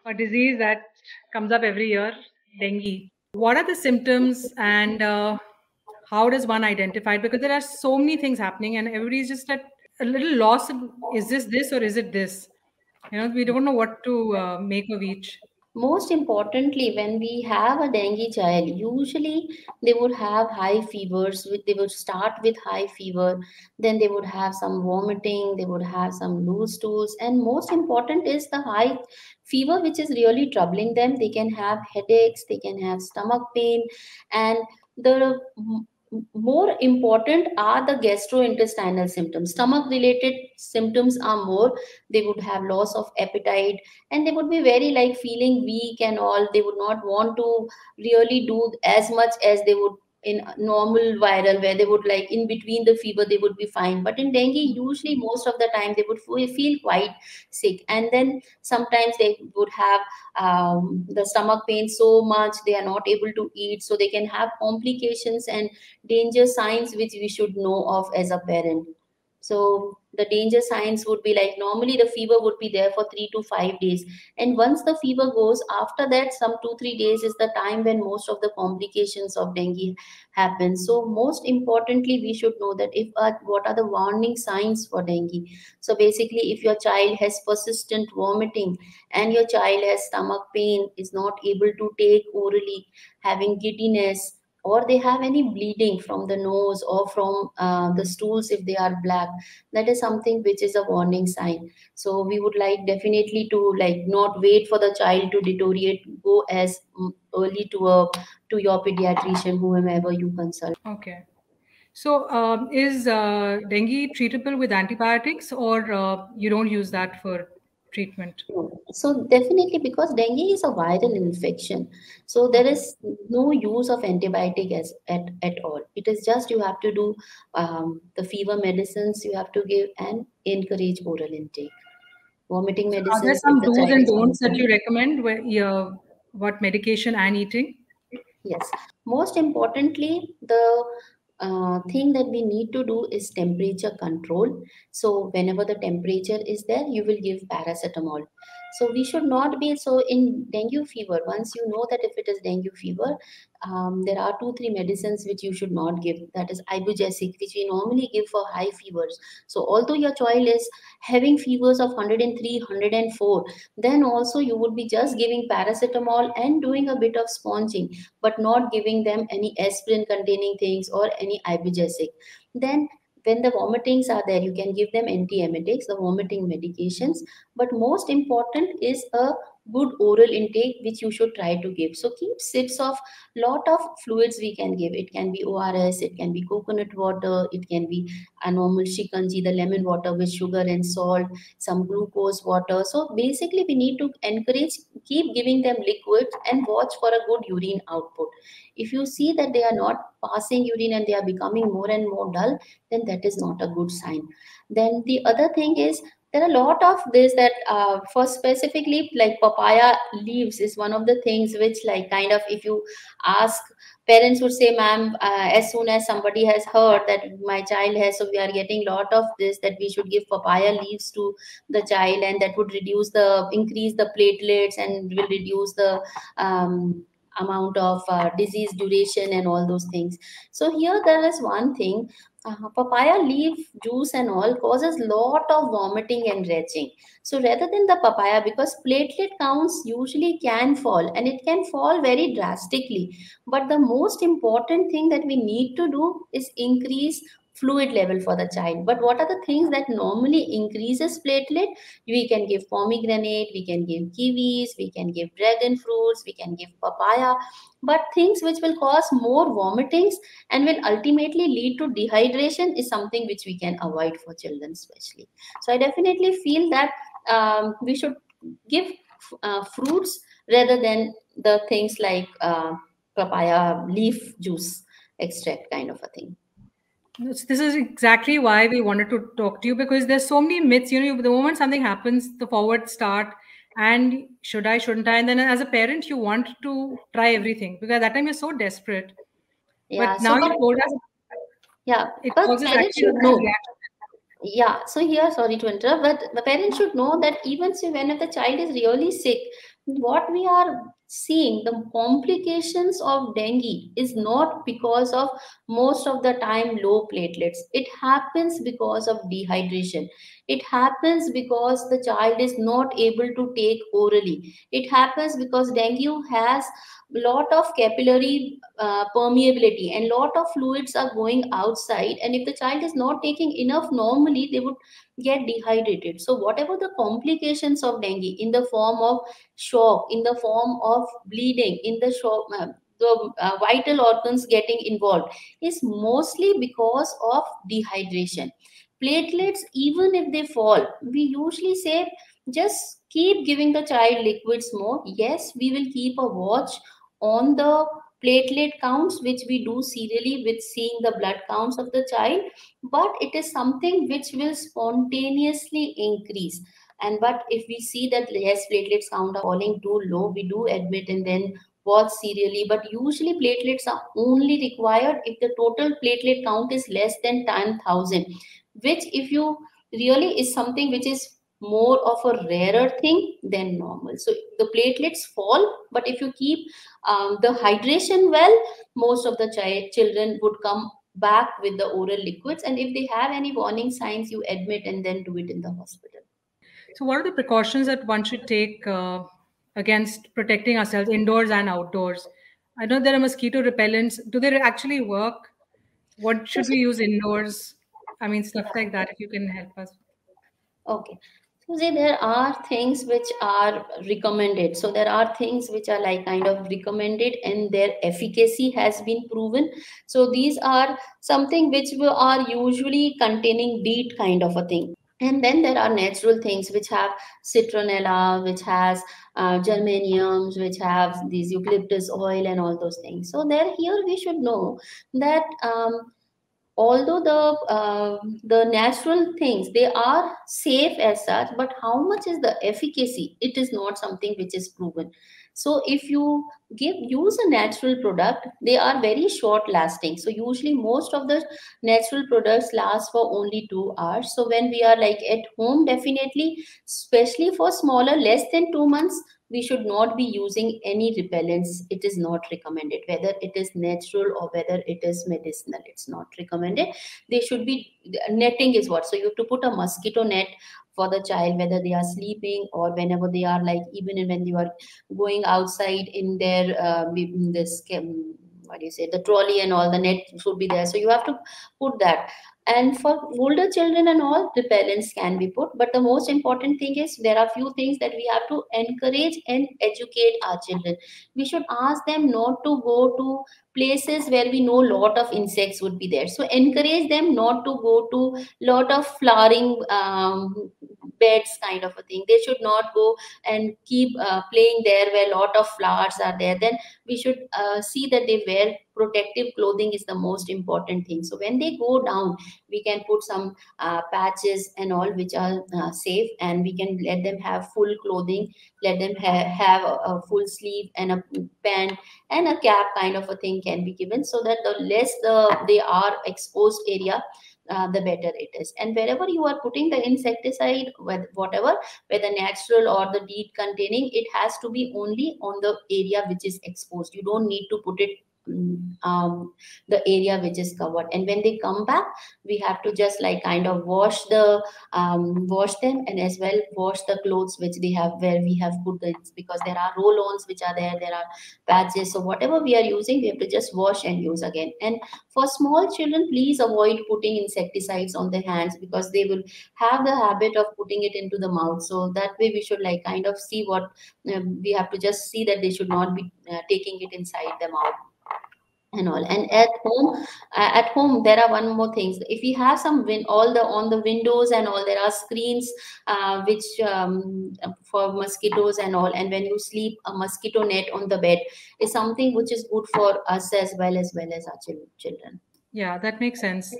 A disease that comes up every year, dengue. What are the symptoms and how does one identify it? Because there are so many things happening and everybody's just at a little lost. Is this or is it this? We don't know what to make of each. Most importantly, when we have a dengue child, usually they would have high fevers. They would start with high fever, then they would have some vomiting, they would have some loose stools, and most important is the high fever, which is really troubling them. They can have headaches, they can have stomach pain, and the more important are the gastrointestinal symptoms. Stomach related symptoms are more. They would have loss of appetite, and they would be very like feeling weak and all. They would not want to really do as much as they would in normal viral, where they would like in between the fever they would be fine. But in dengue, usually most of the time they would feel quite sick, and then sometimes they would have the stomach pain so much they are not able to eat, so they can have complications and danger signs which we should know of as a parent. So the danger signs would be like normally the fever would be there for 3 to 5 days. And once the fever goes, after that, some 2, 3 days is the time when most of the complications of dengue happen. So most importantly, we should know that if what are the warning signs for dengue. So basically, if your child has persistent vomiting and your child has stomach pain, is not able to take orally, having giddiness, or they have any bleeding from the nose or from the stools if they are black, that is something which is a warning sign. So we would like definitely to like not wait for the child to deteriorate, go as early to your pediatrician, whomever you consult. Okay. So is dengue treatable with antibiotics or you don't use that for treatment? So definitely, because dengue is a viral infection, so there Okay. is no use of antibiotic at all. It is just you have to do the fever medicines you have to give and encourage oral intake. Vomiting So are there medicines if some the do's child and is don'ts that vomiting. you recommend where what medication and eating? Yes, most importantly, the thing that we need to do is temperature control. So, whenever the temperature is there, you will give paracetamol. So, we should not be so in dengue fever. Once you know that if it is dengue fever, there are 2, 3 medicines which you should not give. That is ibugesic, which we normally give for high fevers. So, although your child is having fevers of 103, 104, then also you would be just giving paracetamol and doing a bit of sponging, but not giving them any aspirin containing things or any ibugesic. Then when the vomitings are there, you can give them antiemetics, the vomiting medications. But most important is a good oral intake which you should try to give. So keep sips of lot of fluids we can give. It can be ors, it can be coconut water, it can be a normal shikanji, the lemon water with sugar and salt, some glucose water. So basically we need to encourage, keep giving them liquids and watch for a good urine output. If you see that they are not passing urine and they are becoming more and more dull, then that is not a good sign. Then the other thing is, there are a lot of this that for specifically like papaya leaves is one of the things which like kind of if you ask, parents would say, ma'am, as soon as somebody has heard that my child has, so we are getting lot of this, that we should give papaya leaves to the child, and that would reduce the increase the platelets and will reduce the amount of disease duration and all those things. So here there is one thing, papaya leaf juice and all causes lot of vomiting and retching. So rather than the papaya, because platelet counts usually can fall and it can fall very drastically, but the most important thing that we need to do is increase fluid level for the child. But what are the things that normally increases platelet? We can give pomegranate, we can give kiwis, we can give dragon fruits, we can give papaya. But things which will cause more vomitings and will ultimately lead to dehydration is something which we can avoid for children especially. So I definitely feel that we should give fruits rather than the things like papaya leaf juice extract kind of a thing. This is exactly why we wanted to talk to you because there's so many myths. The moment something happens, the forward start, and should I, shouldn't I? And then as a parent, you want to try everything because at that time you're so desperate. Yeah, But now so you but told us yeah, it but causes parents actually a should bad know. reaction. Yeah, so here, sorry to interrupt, but the parents should know that even so, when the child is really sick, what we are seeing, the complications of dengue is not because of most of the time low platelets. It happens because of dehydration. It happens because the child is not able to take orally. It happens because dengue has lot of capillary permeability, and lot of fluids are going outside, and if the child is not taking enough normally, they would get dehydrated. So whatever the complications of dengue in the form of shock, in the form of bleeding, in the shock, the vital organs getting involved, is mostly because of dehydration. Platelets, even if they fall, we usually say just keep giving the child liquids more. Yes, we will keep a watch on the platelet counts, which we do serially with seeing the blood counts of the child, but it is something which will spontaneously increase. And but if we see that yes, platelets count are falling too low, we do admit and then watch serially. But usually platelets are only required if the total platelet count is less than 10,000, which if you really is something which is more of a rarer thing than normal. So the platelets fall, but if you keep the hydration well, most of the children would come back with the oral liquids. And if they have any warning signs, you admit and then do it in the hospital. So, what are the precautions that one should take against protecting ourselves indoors and outdoors? I know there are mosquito repellents. Do they actually work? What So, should we use indoors? I mean, stuff like that, if you can help us. okay. So see, there are things which are recommended. So there are things which are like kind of recommended and their efficacy has been proven. So these are something which are usually containing DEET kind of a thing. And then there are natural things which have citronella, which has germaniums, which have these eucalyptus oil and all those things. So there, here we should know that although the natural things, they are safe as such, but how much is the efficacy, it is not something which is proven. So if you use a natural product, they are very short lasting. So usually most of the natural products last for only 2 hours. So when we are like at home, definitely, especially for smaller, less than 2 months, we should not be using any repellents. It is not recommended, whether it is natural or whether it is medicinal, it's not recommended. They should be, netting is what, so you have to put a mosquito net for the child, whether they are sleeping or whenever they are like, even when you are going outside in their what do you say, the trolley and all, the net should be there, so you have to put that. And for older children and all, repellents can be put, but the most important thing is there are few things that we have to encourage and educate our children. We should ask them not to go to places where we know lot of insects would be there. So encourage them not to go to lot of flowering beds kind of a thing. They should not go and keep playing there where lot of flowers are there. Then we should see that they wear protective clothing is the most important thing. So when they go down, we can put some patches and all which are safe, and we can let them have full clothing, let them have a full sleeve and a pant and a cap kind of a thing can be given, so that the less they are exposed area, the better it is. And wherever you are putting the insecticide, whatever, whether natural or the DEET containing, it has to be only on the area which is exposed. You don't need to put it the area which is covered. And when they come back, we have to just like kind of wash them, and as well wash the clothes which they have, where we have put it, because there are roll-ons which are there, there are patches. So whatever we are using, we have to just wash and use again. And for small children, please avoid putting insecticides on their hands, because they will have the habit of putting it into the mouth. So that way we should like kind of see what we have to just see that they should not be taking it inside the mouth and all. And at home there are one more things. If we have some all the on the windows and all, there are screens which for mosquitoes and all, and when you sleep, a mosquito net on the bed is something which is good for us as well as our children. Yeah, that makes sense.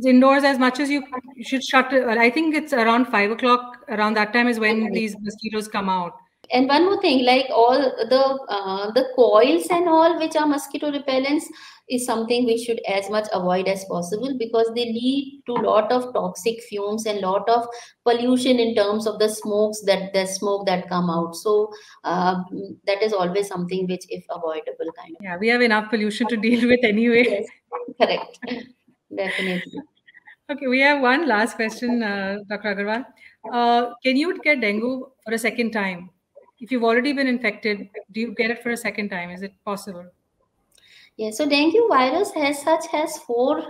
Indoors, as much as you should shut it. I think it's around 5 o'clock. Around that time is when these mosquitoes come out. And one more thing, like all the coils and all which are mosquito repellents is something we should as much avoid as possible, because they lead to lot of toxic fumes and lot of pollution in terms of the smoke that come out. So that is always something which, if avoidable, kind of. Yeah, we have enough pollution to deal with anyway. Yes, correct. Definitely. Okay, we have one last question, Dr. Agarwal. Can you get dengue for a second time? If you've already been infected, do you get it for a second time? Is it possible? Yeah, so dengue virus has four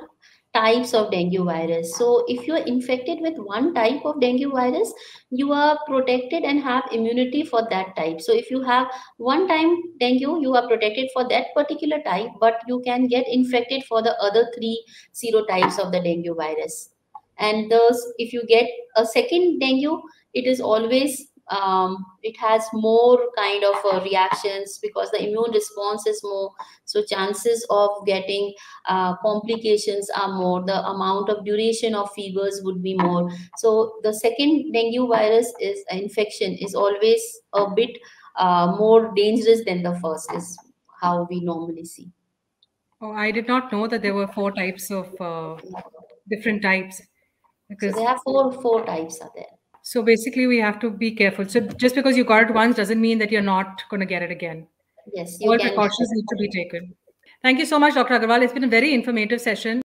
types of dengue virus. So if you are infected with one type of dengue virus, you are protected and have immunity for that type. So if you have one time dengue, you are protected for that particular type, but you can get infected for the other three serotypes of the dengue virus. And those, if you get a second dengue, it is always it has more kind of reactions, because the immune response is more, so chances of getting complications are more, the amount of duration of fevers would be more. So the second dengue virus is infection is always a bit more dangerous than the first, is how we normally see. Oh, I did not know that there were four types of different types. So Because there are four types are there. so basically we have to be careful. So just because you got it once doesn't mean that you're not going to get it again. Yes, you All can get precautions need to be taken. Thank you so much, Dr. Agarwal. It's been a very informative session.